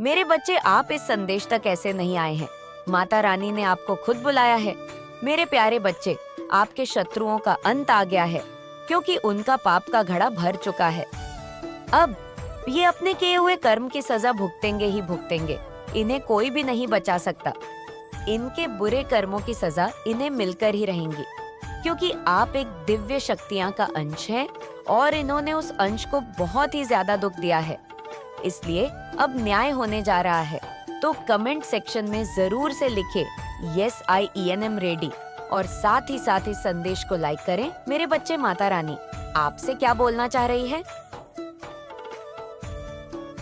मेरे बच्चे, आप इस संदेश तक ऐसे नहीं आए हैं। माता रानी ने आपको खुद बुलाया है। मेरे प्यारे बच्चे, आपके शत्रुओं का अंत आ गया है, क्योंकि उनका पाप का घड़ा भर चुका है। अब ये अपने किए हुए कर्म की सजा भुगतेंगे ही भुगतेंगे। इन्हें कोई भी नहीं बचा सकता। इनके बुरे कर्मों की सजा इन्हें मिलकर ही रहेंगी, क्योंकि आप एक दिव्य शक्तियां का अंश हैं और इन्होंने उस अंश को बहुत ही ज्यादा दुख दिया है। इसलिए अब न्याय होने जा रहा है। तो कमेंट सेक्शन में जरूर से लिखे yes I am ready, और साथ ही इस संदेश को लाइक करें। मेरे बच्चे, माता रानी आपसे क्या बोलना चाह रही है?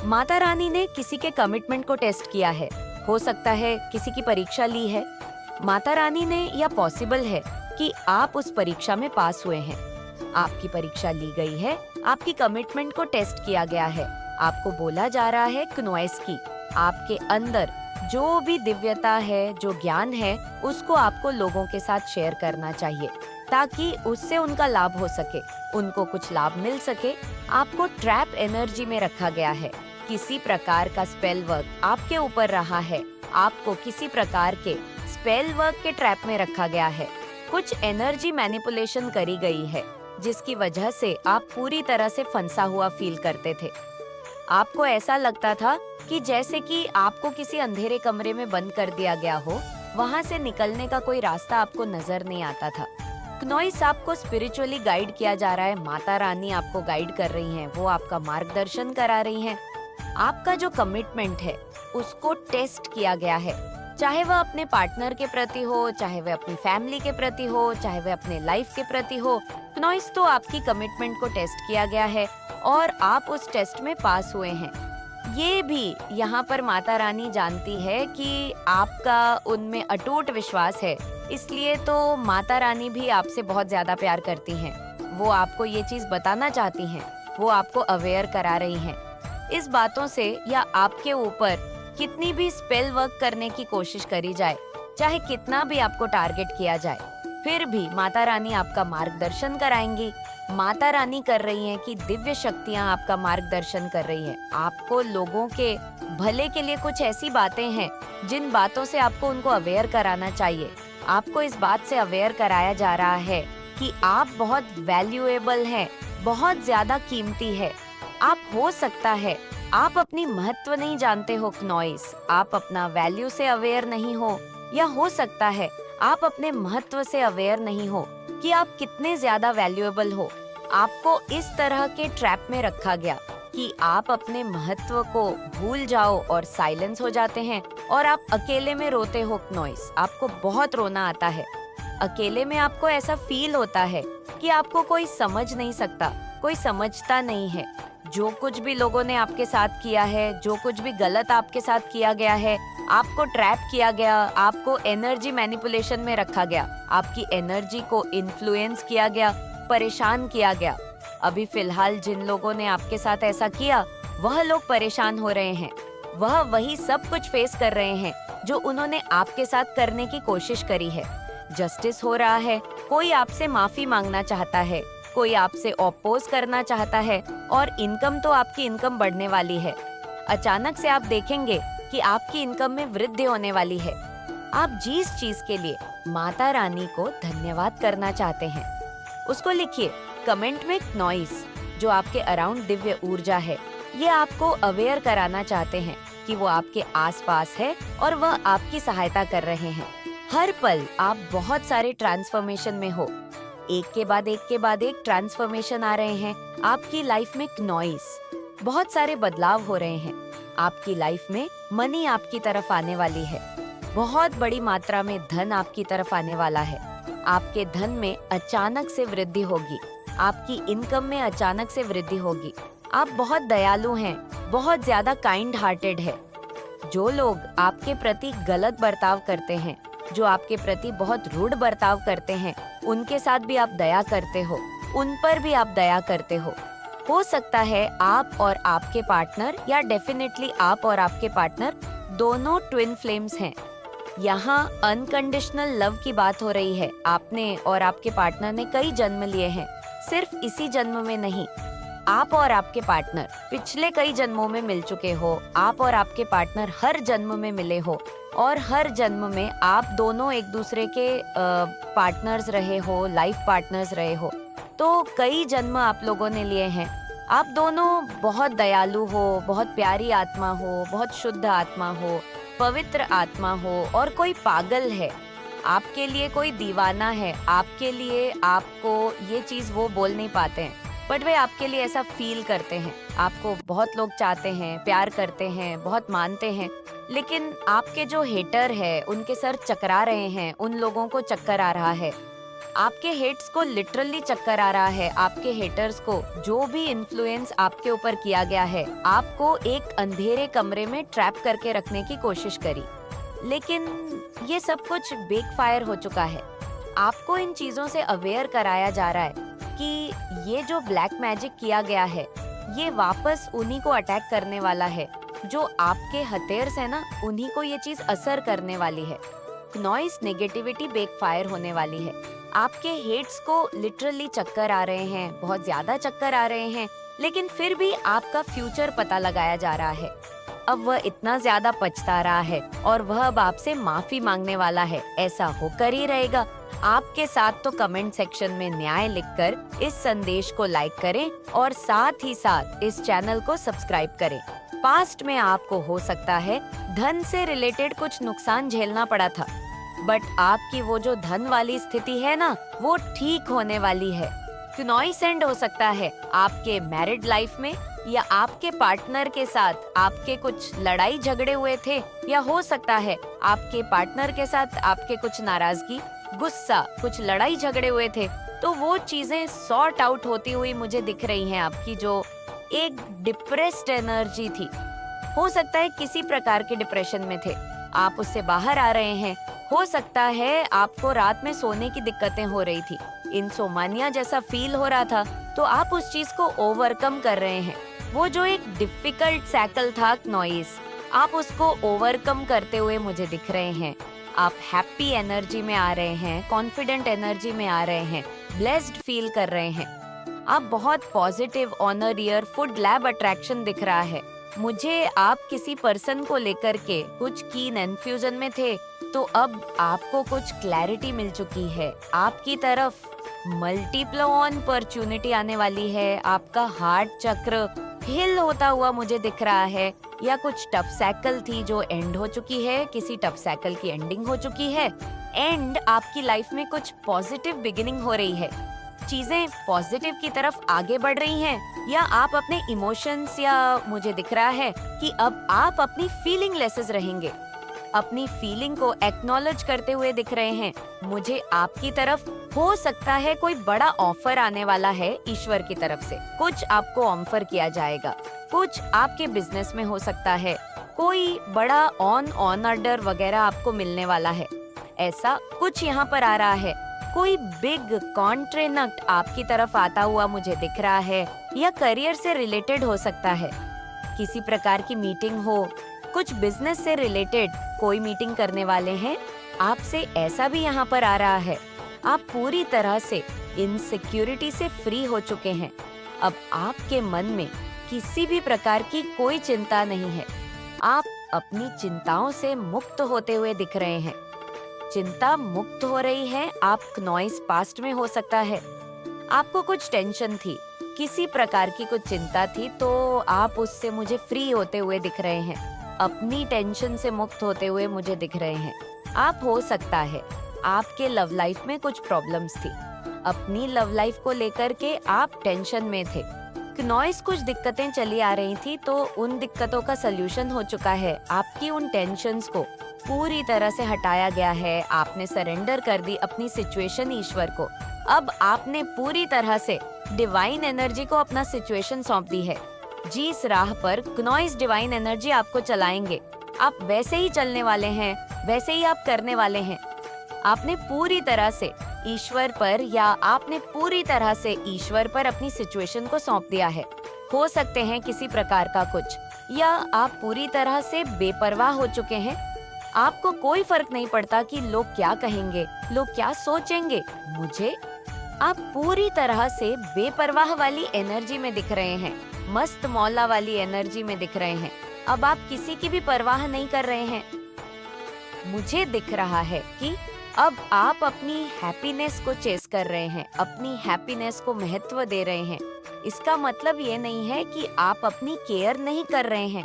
माता रानी ने किसी के कमिटमेंट को टेस्ट किया है। हो सकता है किसी की परीक्षा ली है। माता रानी ने, या पॉसिबल है कि आप उस परीक्षा में पास हुए हैं। आपकी परीक्षा ली गई है, आपकी कमिटमेंट को टेस्ट किया गया है। आपको बोला जा रहा है क्नॉइस की आपके अंदर जो भी दिव्यता है, जो ज्ञान है, उसको आपको लोगों के साथ शेयर करना चाहिए, ताकि उससे उनका लाभ हो सके, उनको कुछ लाभ मिल सके। आपको ट्रैप एनर्जी में रखा गया है। किसी प्रकार का स्पेल वर्क आपके ऊपर रहा है। आपको किसी प्रकार के स्पेल वर्क के ट्रैप में रखा गया है। कुछ एनर्जी मैनिपुलेशन करी गई है, जिसकी वजह से आप पूरी तरह से फंसा हुआ फील करते थे। आपको ऐसा लगता था कि जैसे कि आपको किसी अंधेरे कमरे में बंद कर दिया गया हो। वहाँ से निकलने का कोई रास्ता आपको नजर नहीं आता था। क्नॉइस आपको स्पिरिचुअली गाइड किया जा रहा है। माता रानी आपको गाइड कर रही हैं, वो आपका मार्गदर्शन करा रही हैं। आपका जो कमिटमेंट है उसको टेस्ट किया गया है, चाहे वह अपने पार्टनर के प्रति हो, चाहे वह अपनी फैमिली के प्रति हो, चाहे वह अपने लाइफ के प्रति हो। क्नॉइस तो आपकी कमिटमेंट को टेस्ट किया गया है और आप उस टेस्ट में पास हुए हैं। ये भी यहाँ पर माता रानी जानती है कि आपका उनमें अटूट विश्वास है, इसलिए तो माता रानी भी आपसे बहुत ज्यादा प्यार करती हैं। वो आपको ये चीज बताना चाहती हैं, वो आपको अवेयर करा रही हैं। इस बातों से, या आपके ऊपर कितनी भी स्पेल वर्क करने की कोशिश करी जाए, चाहे कितना भी आपको टारगेट किया जाए, फिर भी माता रानी आपका मार्गदर्शन कराएंगी। माता रानी कर रही हैं कि दिव्य शक्तियां आपका मार्गदर्शन कर रही हैं। आपको लोगों के भले के लिए कुछ ऐसी बातें हैं जिन बातों से आपको उनको अवेयर कराना चाहिए। आपको इस बात से अवेयर कराया जा रहा है कि आप बहुत वैल्यूएबल हैं, बहुत ज्यादा कीमती है। आप, हो सकता है आप अपनी महत्व नहीं जानते हो क्नॉइस, आप अपना वैल्यू से अवेयर नहीं हो, या हो सकता है आप अपने महत्व से अवेयर नहीं हो कि आप कितने ज्यादा वैल्यूएबल हो। आपको इस तरह के ट्रैप में रखा गया कि आप अपने महत्व को भूल जाओ और साइलेंस हो जाते हैं, और आप अकेले में रोते हो क्नॉइस। आपको बहुत रोना आता है। अकेले में आपको ऐसा फील होता है कि आपको कोई समझ नहीं सकता, कोई समझता नहीं है। जो कुछ भी लोगों ने आपके साथ किया है, जो कुछ भी गलत आपके साथ किया गया है, आपको ट्रैप किया गया, आपको एनर्जी मैनिपुलेशन में रखा गया, आपकी एनर्जी को इन्फ्लुएंस किया गया, परेशान किया गया। अभी फिलहाल जिन लोगों ने आपके साथ ऐसा किया, वह लोग परेशान हो रहे हैं। वह वही सब कुछ फेस कर रहे हैं जो उन्होंने आपके साथ करने की कोशिश करी है। जस्टिस हो रहा है, कोई आपसे माफी मांगना चाहता है, कोई आपसे अपोज करना चाहता है, और इनकम तो आपकी इनकम बढ़ने वाली है। अचानक से आप देखेंगे कि आपकी इनकम में वृद्धि होने वाली है। आप जिस चीज के लिए माता रानी को धन्यवाद करना चाहते हैं, उसको लिखिए कमेंट में क्नॉइस। जो आपके अराउंड दिव्य ऊर्जा है, ये आपको अवेयर कराना चाहते हैं कि वो आपके आसपास है और वह आपकी सहायता कर रहे हैं। हर पल आप बहुत सारे ट्रांसफॉर्मेशन में हो। एक के बाद एक ट्रांसफॉर्मेशन आ रहे हैं आपकी लाइफ में क्नॉइस। बहुत सारे बदलाव हो रहे हैं आपकी लाइफ में। मनी आपकी तरफ आने वाली है। बहुत बड़ी मात्रा में धन आपकी तरफ आने वाला है। आपके धन में अचानक से वृद्धि होगी। आपकी इनकम में अचानक से वृद्धि होगी। आप बहुत दयालु हैं, बहुत ज्यादा काइंड हार्टेड है। जो लोग आपके प्रति गलत बर्ताव करते हैं, जो आपके प्रति बहुत रूड बर्ताव करते हैं, उनके साथ भी आप दया करते हो, उन पर भी आप दया करते हो सकता है आप और आपके पार्टनर, या डेफिनेटली आप और आपके पार्टनर दोनों ट्विन फ्लेम्स हैं। यहाँ अनकंडीशनल लव की बात हो रही है। आपने और आपके पार्टनर ने कई जन्म लिए हैं, सिर्फ इसी जन्म में नहीं। आप और आपके पार्टनर पिछले कई जन्मों में मिल चुके हो, आप और आपके पार्टनर हर जन्म में मिले हो और हर जन्म में आप दोनों एक दूसरे के पार्टनर्स रहे हो, लाइफ पार्टनर्स रहे हो, तो कई जन्म आप लोगों ने लिए हैं। आप दोनों बहुत दयालु हो, बहुत प्यारी आत्मा हो, बहुत शुद्ध आत्मा हो, पवित्र आत्मा हो, और कोई पागल है, आपके लिए कोई दीवाना है, आपके लिए आपको ये चीज वो बोल नहीं पाते हैं बट वे आपके लिए ऐसा फील करते हैं। आपको बहुत लोग चाहते हैं, प्यार करते हैं, बहुत मानते हैं, लेकिन आपके जो हेटर है उनके सर चकरा रहे हैं, उन लोगों को चक्कर आ रहा है। आपके हेट्स को लिटरली चक्कर आ रहा है। आपके हेटर्स को जो भी इन्फ्लुएंस आपके ऊपर किया गया है, आपको एक अंधेरे कमरे में ट्रैप करके रखने की कोशिश करी, लेकिन ये सब कुछ बेकफायर हो चुका है। आपको इन चीजों से अवेयर कराया जा रहा है कि ये जो ब्लैक मैजिक किया गया है, ये वापस उन्हीं को अटैक करने वाला है जो आपके हथेर्स है ना, उन्हीं को ये चीज असर करने वाली है। नॉइस नेगेटिविटी बेकफायर होने वाली है। आपके हेट्स को लिटरली चक्कर आ रहे हैं, बहुत ज्यादा चक्कर आ रहे हैं, लेकिन फिर भी आपका फ्यूचर पता लगाया जा रहा है। अब वह इतना ज्यादा पछता रहा है और वह अब आपसे माफी मांगने वाला है। ऐसा होकर ही रहेगा। आपके साथ तो कमेंट सेक्शन में न्याय लिखकर इस संदेश को लाइक करें और साथ ही साथ इस चैनल को सब्सक्राइब करें। पास्ट में आपको हो सकता है धन से रिलेटेड कुछ नुकसान झेलना पड़ा था, बट आपकी वो जो धन वाली स्थिति है ना, वो ठीक होने वाली है। नॉइस एंड हो सकता है आपके मैरिड लाइफ में, या आपके पार्टनर के साथ आपके कुछ लड़ाई झगड़े हुए थे, या हो सकता है आपके पार्टनर के साथ आपके कुछ नाराजगी, गुस्सा, कुछ लड़ाई झगड़े हुए थे, तो वो चीजें सॉर्ट आउट होती हुई मुझे दिख रही हैं। आपकी जो एक डिप्रेस्ड एनर्जी थी, हो सकता है किसी प्रकार के डिप्रेशन में थे, आप उससे बाहर आ रहे हैं। हो सकता है आपको रात में सोने की दिक्कतें हो रही थी, इंसोमानिया जैसा फील हो रहा था, तो आप उस चीज को ओवरकम कर रहे हैं। वो जो एक डिफिकल्ट सैकल था नॉइस, आप उसको ओवरकम करते हुए मुझे दिख रहे हैं। आप हैप्पी एनर्जी में आ रहे हैं, कॉन्फिडेंट एनर्जी में आ रहे हैं, ब्लेस्ड फील कर रहे हैं। आप बहुत positive, honour year, food lab attraction दिख रहा है मुझे। आप किसी पर्सन को लेकर के कुछ कीन एन्फ्यूजन में थे, तो अब आपको कुछ क्लैरिटी मिल चुकी है। आपकी तरफ मल्टीप्लो अपॉर्चुनिटी आने वाली है। आपका हार्ट चक्र हिल होता हुआ मुझे दिख रहा है, या कुछ टफ साइकिल थी जो एंड हो चुकी है, किसी टफ साइकिल की एंडिंग हो चुकी है, एंड आपकी लाइफ में कुछ पॉजिटिव बिगिनिंग हो रही है। चीजें पॉजिटिव की तरफ आगे बढ़ रही हैं, या आप अपने इमोशंस, या मुझे दिख रहा है कि अब आप अपनी फीलिंग लेसेस रहेंगे, अपनी फीलिंग को एक्नॉलेज करते हुए दिख रहे हैं। मुझे आपकी तरफ हो सकता है कोई बड़ा ऑफर आने वाला है ईश्वर की तरफ से, कुछ आपको ऑफर किया जाएगा, कुछ आपके बिजनेस में हो सकता है, कोई बड़ा ऑन ऑर्डर वगैरह आपको मिलने वाला है, ऐसा कुछ यहाँ पर आ रहा है। कोई बिग कॉन्ट्रैक्ट आपकी तरफ आता हुआ मुझे दिख रहा है, या करियर से रिलेटेड हो सकता है, किसी प्रकार की मीटिंग हो, कुछ बिजनेस से रिलेटेड कोई मीटिंग करने वाले हैं आपसे, ऐसा भी यहाँ पर आ रहा है। आप पूरी तरह से इनसिक्योरिटी से फ्री हो चुके हैं। अब आपके मन में किसी भी प्रकार की कोई चिंता नहीं है। आप अपनी चिंताओं से मुक्त होते हुए दिख रहे हैं। चिंता मुक्त हो रही है। आप नॉइस पास्ट में हो सकता है आपको कुछ टेंशन थी, किसी प्रकार की कुछ चिंता थी, तो आप उससे मुझे फ्री होते हुए दिख रहे हैं। अपनी टेंशन से मुक्त होते हुए मुझे दिख रहे हैं। आप हो सकता है आपके लव लाइफ में कुछ प्रॉब्लम्स थी, अपनी लव लाइफ को लेकर के आप टेंशन में थे। नॉइस कुछ दिक्कतें चली आ रही थी, तो उन दिक्कतों का सलूशन हो चुका है। आपकी उन टेंशन्स को पूरी तरह से हटाया गया है। आपने सरेंडर कर दी अपनी सिचुएशन ईश्वर को। अब आपने पूरी तरह से डिवाइन एनर्जी को अपना सिचुएशन सौंप दी है। जिस राह पर नॉइस डिवाइन एनर्जी आपको चलाएंगे, आप वैसे ही चलने वाले हैं, वैसे ही आप करने वाले हैं। आपने पूरी तरह से ईश्वर पर, या आपने पूरी तरह से ईश्वर पर अपनी सिचुएशन को सौंप दिया है। हो सकते हैं किसी प्रकार का कुछ, या आप पूरी तरह से बेपरवाह हो चुके हैं। आपको कोई फर्क नहीं पड़ता कि लोग क्या कहेंगे, लोग क्या सोचेंगे। आप पूरी तरह से बेपरवाह वाली एनर्जी में दिख रहे हैं, मस्त मौला वाली एनर्जी में दिख रहे हैं। अब आप किसी की भी परवाह नहीं कर रहे हैं। मुझे दिख रहा है कि अब आप अपनी हैप्पीनेस को चेस कर रहे हैं, अपनी हैप्पीनेस को महत्व दे रहे हैं। इसका मतलब ये नहीं है कि आप अपनी केयर नहीं कर रहे हैं।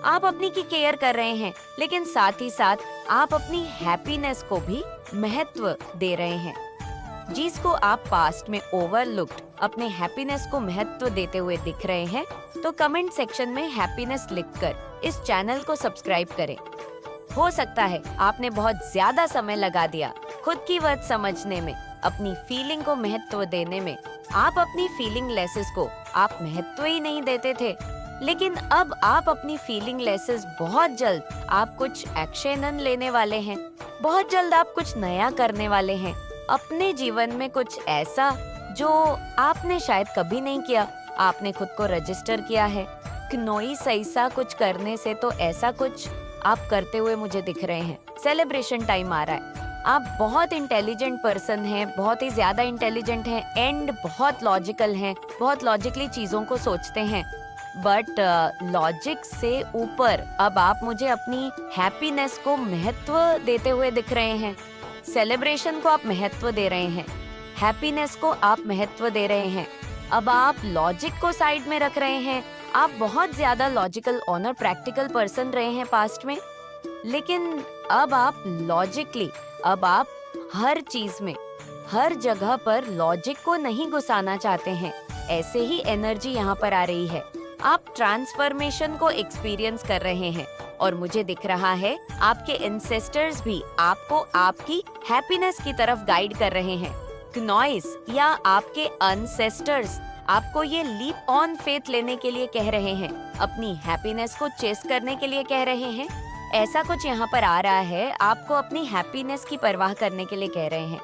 आप अपनी की केयर कर रहे हैं, लेकिन साथ ही साथ आप अपनी हैप्पीनेस को भी महत्व दे रहे हैं। जिसको आप पास्ट में ओवरलुक्ड अपने हैप्पीनेस को महत्व देते हुए दिख रहे हैं, तो कमेंट सेक्शन में हैप्पीनेस लिखकर इस चैनल को सब्सक्राइब करें। हो सकता है आपने बहुत ज्यादा समय लगा दिया खुद की वर्थ समझने में, अपनी फीलिंग को महत्व देने में। आप अपनी फीलिंग लेसेस को आप महत्व ही नहीं देते थे, लेकिन अब आप अपनी फीलिंग लेसेस बहुत जल्द आप कुछ एक्शन लेने वाले हैं। बहुत जल्द आप कुछ नया करने वाले हैं अपने जीवन में, कुछ ऐसा जो आपने शायद कभी नहीं किया। आपने खुद को रजिस्टर किया है। नोइस ऐसा कुछ करने से तो ऐसा कुछ आप करते हुए मुझे दिख रहे हैं। सेलिब्रेशन टाइम आ रहा है। आप बहुत इंटेलिजेंट पर्सन हैं, बहुत ही ज्यादा इंटेलिजेंट हैं एंड बहुत लॉजिकल हैं, बहुत लॉजिकली चीजों को सोचते हैं। बट लॉजिक से ऊपर अब आप मुझे अपनी हैप्पीनेस को महत्व देते हुए दिख रहे हैं। सेलिब्रेशन को आप महत्व दे रहे हैं, हैप्पीनेस को आप महत्व दे रहे हैं। अब आप लॉजिक को साइड में रख रहे हैं। आप बहुत ज्यादा लॉजिकल और प्रैक्टिकल पर्सन रहे हैं पास्ट में, लेकिन अब आप लॉजिकली, अब आप हर चीज में, हर जगह पर लॉजिक को नहीं घुसाना चाहते हैं। ऐसे ही एनर्जी यहाँ पर आ रही है। आप ट्रांसफॉर्मेशन को एक्सपीरियंस कर रहे हैं और मुझे दिख रहा है आपके एंसेस्टर्स भी आपको आपकी हैप्पीनेस की तरफ गाइड कर रहे हैं। नॉइस या आपके एंसेस्टर्स आपको ये लीप ऑन फेथ लेने के लिए कह रहे हैं, अपनी हैप्पीनेस को चेस करने के लिए कह रहे हैं। ऐसा कुछ यहाँ पर आ रहा है, आपको अपनी हैप्पीनेस की परवाह करने के लिए कह रहे हैं।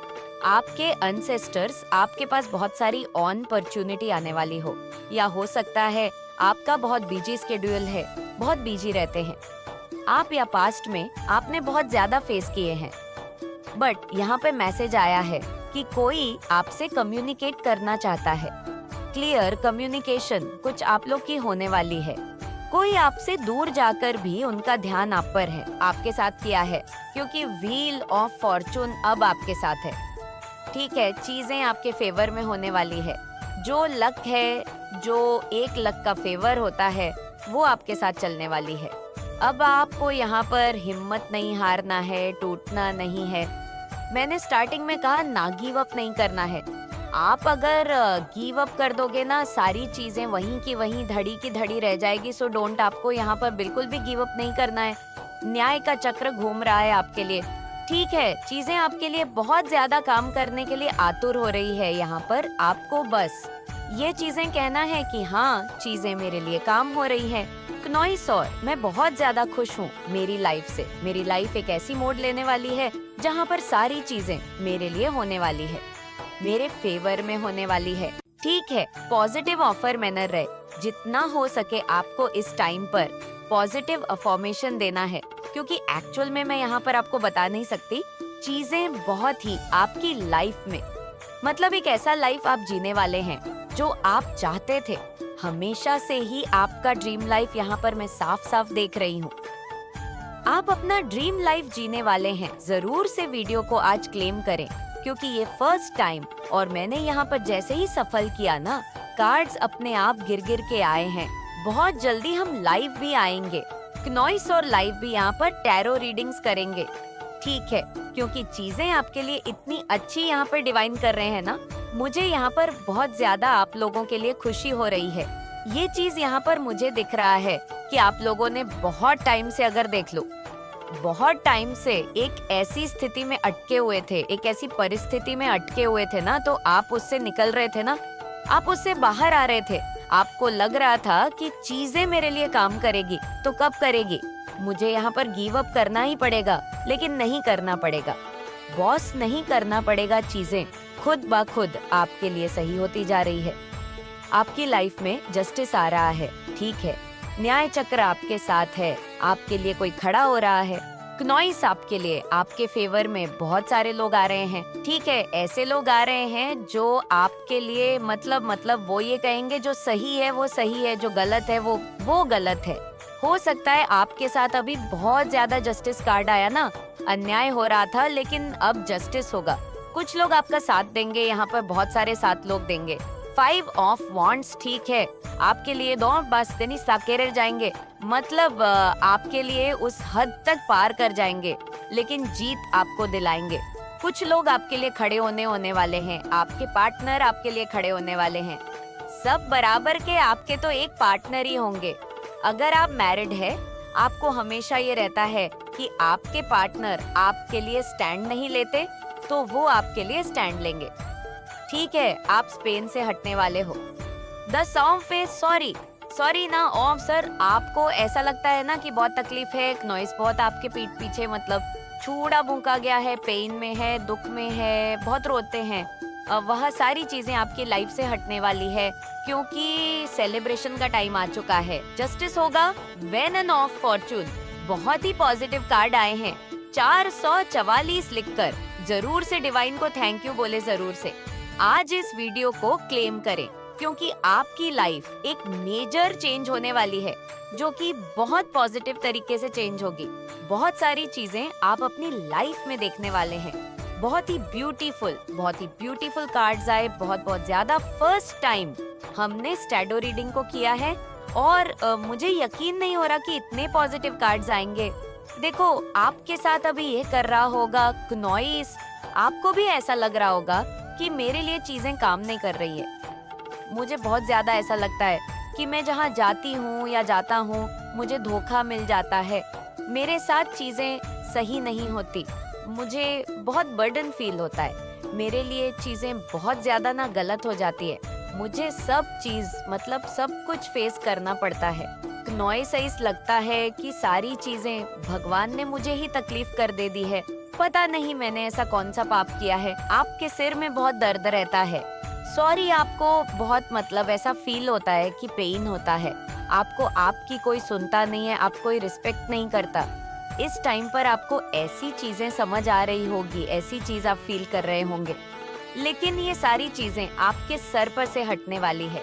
आपके एंसेस्टर्स आपके पास बहुत सारी अपॉर्चुनिटी आने वाली हो, या हो सकता है आपका बहुत बिजी स्केड्यूल है, बहुत बिजी रहते हैं आप, या पास्ट में आपने बहुत ज्यादा फेस किए हैं। बट यहाँ पे मैसेज आया है कि कोई आपसे कम्युनिकेट करना चाहता है। क्लियर कम्युनिकेशन कुछ आप लोग की होने वाली है। कोई आपसे दूर जाकर भी उनका ध्यान आप पर है, आपके साथ किया है, क्योंकि व्हील ऑफ फॉर्चून अब आपके साथ है। ठीक है, चीजें आपके फेवर में होने वाली है। जो लक है, जो एक लक का फेवर होता है, वो आपके साथ चलने वाली है। अब आपको यहाँ पर हिम्मत नहीं हारना है, टूटना नहीं है। मैंने स्टार्टिंग में कहा ना गिव अप नहीं करना है। आप अगर गिव अप कर दोगे ना, सारी चीजें वहीं की वहीं धड़ी की धड़ी रह जाएगी। सो डोंट, आपको यहाँ पर बिल्कुल भी गिव अप नहीं करना है। न्याय का चक्र घूम रहा है आपके लिए। ठीक है, चीजें आपके लिए बहुत ज्यादा काम करने के लिए आतुर हो रही है। यहाँ पर आपको बस ये चीजें कहना है कि हाँ, चीजें मेरे लिए काम हो रही है। नॉइस, और मैं बहुत ज्यादा खुश हूँ मेरी लाइफ से। मेरी लाइफ एक ऐसी मोड़ लेने वाली है जहाँ पर सारी चीजें मेरे लिए होने वाली है, मेरे फेवर में होने वाली है। ठीक है, पॉजिटिव ऑफर मैनर रहे। जितना हो सके आपको इस टाइम पर पॉजिटिव अफर्मेशन देना है, क्योंकि एक्चुअल में मैं यहाँ पर आपको बता नहीं सकती। चीजें बहुत ही आपकी लाइफ में, मतलब एक ऐसा लाइफ आप जीने वाले हैं जो आप चाहते थे। हमेशा से ही आपका ड्रीम लाइफ यहाँ पर मैं साफ साफ देख रही हूँ। आप अपना ड्रीम लाइफ जीने वाले हैं। जरूर से वीडियो को आज क्लेम करें, क्योंकि ये फर्स्ट टाइम, और मैंने यहाँ पर जैसे ही सफल किया ना, कार्ड्स अपने आप गिर गिर के आए हैं। बहुत जल्दी हम लाइव भी आएंगे, नॉइस और लाइव भी यहाँ पर टैरो रीडिंग्स करेंगे। ठीक है, क्योंकि चीजें आपके लिए इतनी अच्छी यहाँ पर डिवाइन कर रहे हैं ना, मुझे यहाँ पर बहुत ज्यादा आप लोगों के लिए खुशी हो रही है। ये चीज यहाँ पर मुझे दिख रहा है कि आप लोगों ने बहुत टाइम से, अगर देख लो, बहुत टाइम से एक ऐसी स्थिति में अटके हुए थे, एक ऐसी परिस्थिति में अटके हुए थे ना, तो आप उससे निकल रहे थे ना, आप उससे बाहर आ रहे थे। आपको लग रहा था कि चीजें मेरे लिए काम करेगी, तो कब करेगी? मुझे यहाँ पर गिव अप करना ही पड़ेगा, लेकिन नहीं करना पड़ेगा बॉस, नहीं करना पड़ेगा। चीजें खुद ब खुद आपके लिए सही होती जा रही है। आपकी लाइफ में जस्टिस आ रहा है। ठीक है, न्याय चक्र आपके साथ है, आपके लिए कोई खड़ा हो रहा है। क्नॉइस आपके लिए आपके फेवर में बहुत सारे लोग आ रहे हैं। ठीक है, ऐसे लोग आ रहे हैं जो आपके लिए मतलब वो ये कहेंगे जो सही है वो सही है, जो गलत है वो गलत है। हो सकता है आपके साथ अभी बहुत ज्यादा जस्टिस कार्ड आया ना, अन्याय हो रहा था लेकिन अब जस्टिस होगा। कुछ लोग आपका साथ देंगे, यहाँ पर बहुत सारे साथ लोग देंगे। 5 ऑफ वॉन्ड्स ठीक है, आपके लिए दो बस्तनी साकेरे जाएंगे, मतलब आपके लिए उस हद तक पार कर जाएंगे, लेकिन जीत आपको दिलाएंगे। कुछ लोग आपके लिए खड़े होने वाले हैं, आपके पार्टनर आपके लिए खड़े होने वाले हैं। सब बराबर के आपके तो एक पार्टनर ही होंगे। अगर आप मैरिड है, आपको हमेशा ये रहता है कि आपके पार्टनर आपके लिए स्टैंड नहीं लेते तो वो आपके लिए स्टैंड लेंगे। ठीक है, आप स्पेन से हटने वाले हो। द सॉन्ग फेस सॉरी ना ओम सर, आपको ऐसा लगता है ना कि बहुत तकलीफ है, नॉइस बहुत आपके पीठ पीछे मतलब छूड़ा भूखा गया है, पेन में है, दुख में है, बहुत रोते हैं। वह सारी चीजें आपकी लाइफ से हटने वाली है क्योंकि सेलिब्रेशन का टाइम आ चुका है। जस्टिस होगा, वेन एंड ऑफ फॉर्चून, बहुत ही पॉजिटिव कार्ड आए हैं। 444 लिखकर जरूर से डिवाइन को थैंक यू बोले जरूर से। आज इस वीडियो को क्लेम करें क्योंकि आपकी लाइफ एक मेजर चेंज होने वाली है जो कि बहुत पॉजिटिव तरीके से चेंज होगी। बहुत सारी चीजें आप अपनी लाइफ में देखने वाले हैं। बहुत ही ब्यूटीफुल कार्ड्स आए, बहुत ज्यादा। फर्स्ट टाइम हमने स्टैडो रीडिंग को किया है और मुझे यकीन नहीं हो रहा कि इतने पॉजिटिव कार्ड्स आएंगे। देखो, आपके साथ अभी ये कर रहा होगा क्नॉइस, आपको भी ऐसा लग रहा होगा कि मेरे लिए चीजें काम नहीं कर रही है। मुझे बहुत ज्यादा ऐसा लगता है कि मैं जहाँ जाती हूँ या जाता हूँ मुझे धोखा मिल जाता है, मेरे साथ चीजें सही नहीं होती, मुझे बहुत बर्डन फील होता है, मेरे लिए चीजें बहुत ज्यादा ना गलत हो जाती है, मुझे सब कुछ फेस करना पड़ता है। नॉइस लगता है कि सारी चीजें भगवान ने मुझे ही तकलीफ कर दे दी है। पता नहीं मैंने ऐसा कौन सा पाप किया है। आपके सिर में बहुत दर्द रहता है। सॉरी, आपको बहुत ऐसा फील होता है कि पेन होता है। आपको आपकी कोई सुनता नहीं है, आप कोई रिस्पेक्ट नहीं करता। इस टाइम पर आपको ऐसी चीजें समझ आ रही होगी, ऐसी चीज आप फील कर रहे होंगे, लेकिन ये सारी चीजें आपके सर पर से हटने वाली है।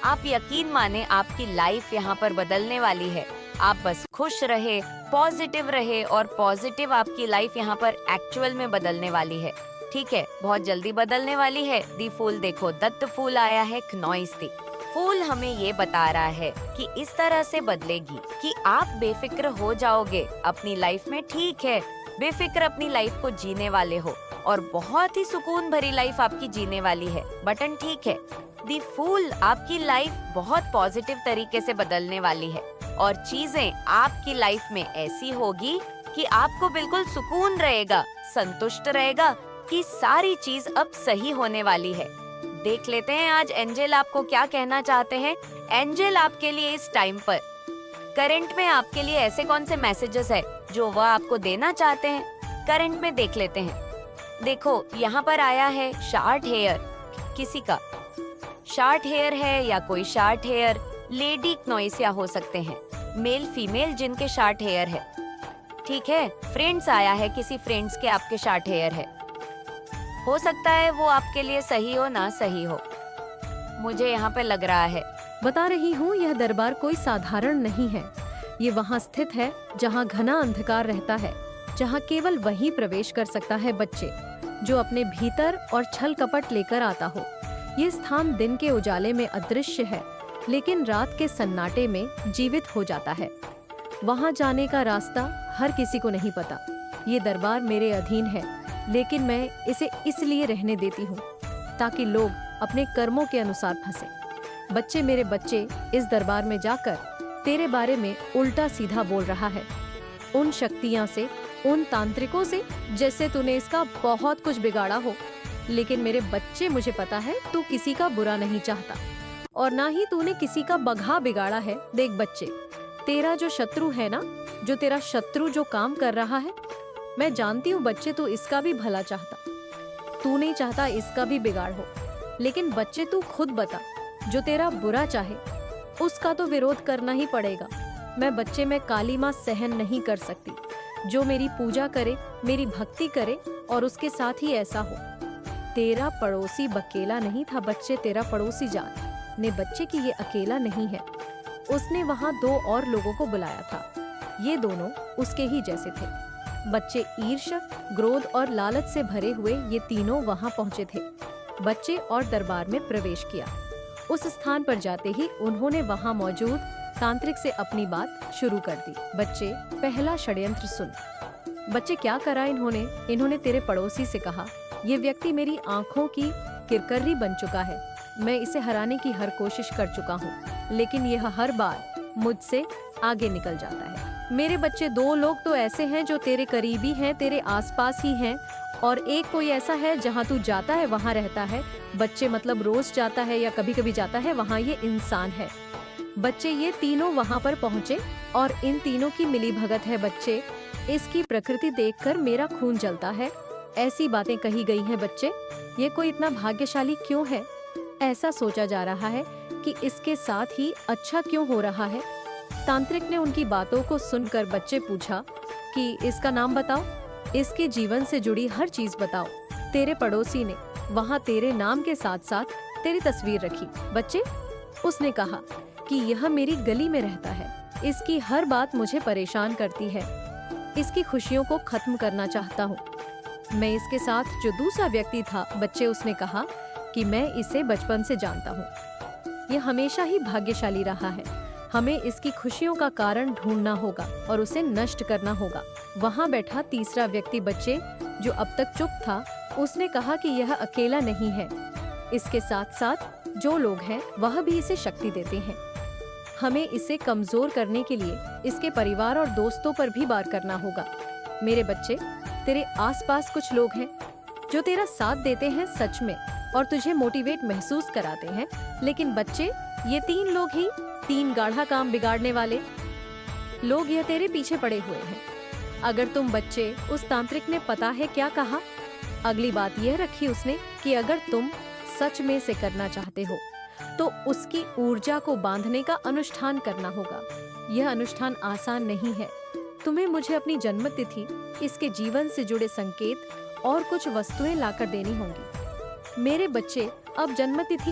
आप यकीन माने, आपकी लाइफ यहाँ पर बदलने वाली है। आप बस खुश रहे, पॉजिटिव रहे और पॉजिटिव आपकी लाइफ यहाँ पर एक्चुअल में बदलने वाली है। ठीक है, बहुत जल्दी बदलने वाली है। दी फूल देखो, दत्त फूल आया है, क्नॉइस दी फूल हमें ये बता रहा है कि इस तरह से बदलेगी कि आप बेफिक्र हो जाओगे अपनी लाइफ में। ठीक है, बेफिक्र अपनी लाइफ को जीने वाले हो और बहुत ही सुकून भरी लाइफ आपकी जीने वाली है। बटन ठीक है, दी फूल आपकी लाइफ बहुत पॉजिटिव तरीके से बदलने वाली है और चीजें आपकी लाइफ में ऐसी होगी कि आपको बिल्कुल सुकून रहेगा, संतुष्ट रहेगा कि सारी चीज अब सही होने वाली है। देख लेते हैं आज एंजल आपको क्या कहना चाहते हैं। एंजल आपके लिए इस टाइम पर करंट में आपके लिए ऐसे कौन से मैसेजेस है जो वह आपको देना चाहते हैं, करंट में देख लेते हैं। देखो, यहाँ पर आया है शार्ट हेयर, किसी का शार्ट हेयर है या कोई शार्ट हेयर लेडी क्नॉइसिया हो सकते हैं, मेल फीमेल जिनके शार्ट हेयर है। ठीक है, फ्रेंड्स आया है, किसी फ्रेंड्स के आपके शार्ट हेयर है। हो सकता है वो आपके लिए सही हो ना सही हो, मुझे यहाँ पे लग रहा है। बता रही हूँ, यह दरबार कोई साधारण नहीं है। ये वहाँ स्थित है जहाँ घना अंधकार रहता है, जहाँ केवल वही प्रवेश कर सकता है बच्चे जो अपने भीतर और छल कपट लेकर आता हो। ये स्थान दिन के उजाले में अदृश्य है, लेकिन रात के सन्नाटे में जीवित हो जाता है। वहाँ जाने का रास्ता हर किसी को नहीं पता। ये दरबार मेरे अधीन है, लेकिन मैं इसे इसलिए रहने देती हूँ ताकि लोग अपने कर्मों के अनुसार फंसे। बच्चे, मेरे बच्चे, इस दरबार में जाकर तेरे बारे में उल्टा सीधा बोल रहा है, उन शक्तियाँ से, उन तांत्रिकों से जैसे तूने इसका बहुत कुछ बिगाड़ा हो। लेकिन मेरे बच्चे, मुझे पता है तू किसी का बुरा नहीं चाहता और ना ही तूने किसी का बघा बिगाड़ा है। देख बच्चे, तेरा जो शत्रु है ना, जो तेरा शत्रु जो काम कर रहा है, मैं जानती हूँ बच्चे तू इसका भी भला चाहता, तू नहीं चाहता इसका भी बिगाड़ हो। लेकिन बच्चे तू खुद बता, जो तेरा बुरा चाहे उसका तो विरोध करना ही पड़ेगा। मैं बच्चे में काली माँ सहन नहीं कर सकती। जो मेरी पूजा करे, मेरी भक्ति करे और उसके साथ ही ऐसा हो। तेरा पड़ोसी बकेला नहीं था बच्चे, तेरा पड़ोसी जान ने बच्चे की ये अकेला नहीं है। उसने वहाँ 2 और लोगों को बुलाया था। ये दोनों उसके ही जैसे थे। बच्चे ईर्ष्या, क्रोध और लालच से भरे हुए ये तीनों वहाँ पहुँचे थे। बच्चे और दरबार में प्रवेश किया। उस स्थान पर जाते ही उन्होंने वहाँ मौजूद तांत्रिक से अपनी बात शुरू कर दी। बच्चे, पहला षड्यंत्र सुन। बच्चे, क्या करा इन्होंने तेरे पड़ोसी से कहा, ये व्यक्ति मेरी आंखों की किरकर्री बन चुका है। मैं इसे हराने की हर कोशिश कर चुका हूँ, लेकिन यह हर बार मुझसे आगे निकल जाता है। मेरे बच्चे, 2 लोग तो ऐसे हैं जो तेरे करीबी हैं, तेरे आसपास ही हैं, और एक कोई ऐसा है जहाँ तू जाता है वहाँ रहता है। बच्चे, मतलब रोज जाता है या कभी कभी जाता है, वहाँ ये इंसान है। बच्चे, ये तीनों वहाँ पर पहुँचे और इन तीनों की मिली भगत है। बच्चे, इसकी प्रकृति देखकर मेरा खून जलता है। ऐसी बातें कही गई हैं बच्चे। ये कोई इतना भाग्यशाली क्यों है? ऐसा सोचा जा रहा है कि इसके साथ ही अच्छा क्यों हो रहा है? तांत्रिक ने उनकी बातों को सुनकर बच्चे पूछा कि इसका नाम बताओ, इसके जीवन से जुड़ी हर चीज बताओ। तेरे पड़ोसी ने वहाँ तेरे नाम के साथ साथ तेरी तस्वीर रखी। बच्चे, उसने कहा कि यह मेरी गली में रहता है, इसकी हर बात मुझे परेशान करती है, इसकी खुशियों को खत्म करना चाहता हूँ। मैं इसके साथ जो दूसरा व्यक्ति था, बच्चे, उसने कहा कि मैं इसे बचपन से जानता हूँ। यह हमेशा ही भाग्यशाली रहा है। हमें इसकी खुशियों का कारण ढूंढना होगा और उसे नष्ट करना होगा। वहाँ बैठा तीसरा व्यक्ति, बच्चे, जो अब तक चुप था, उसने कहा कि यह अकेला नहीं है, इसके साथ साथ जो लोग हैं वह भी इसे शक्ति देते हैं। हमें इसे कमजोर करने के लिए इसके परिवार और दोस्तों पर भी वार करना होगा। मेरे बच्चे, तेरे आसपास कुछ लोग हैं जो तेरा साथ देते हैं सच में और तुझे मोटिवेट महसूस कराते हैं, लेकिन बच्चे, ये 3 लोग ही 3 गाढ़ा काम बिगाड़ने वाले लोग यह तेरे पीछे पड़े हुए हैं। अगर तुम बच्चे, उस तांत्रिक ने पता है क्या कहा? अगली बात यह रखी उसने कि अगर तुम सच में से करना चाहते हो तो उसकी ऊर्जा को बांधने का अनुष्ठान करना होगा। यह अनुष्ठान आसान नहीं है। तुम्हें मुझे अपनी जन्म तिथि, इसके जीवन से जुड़े संकेत और कुछ वस्तुएं लाकर देनी होंगी। मेरे बच्चे, अब जन्म तिथि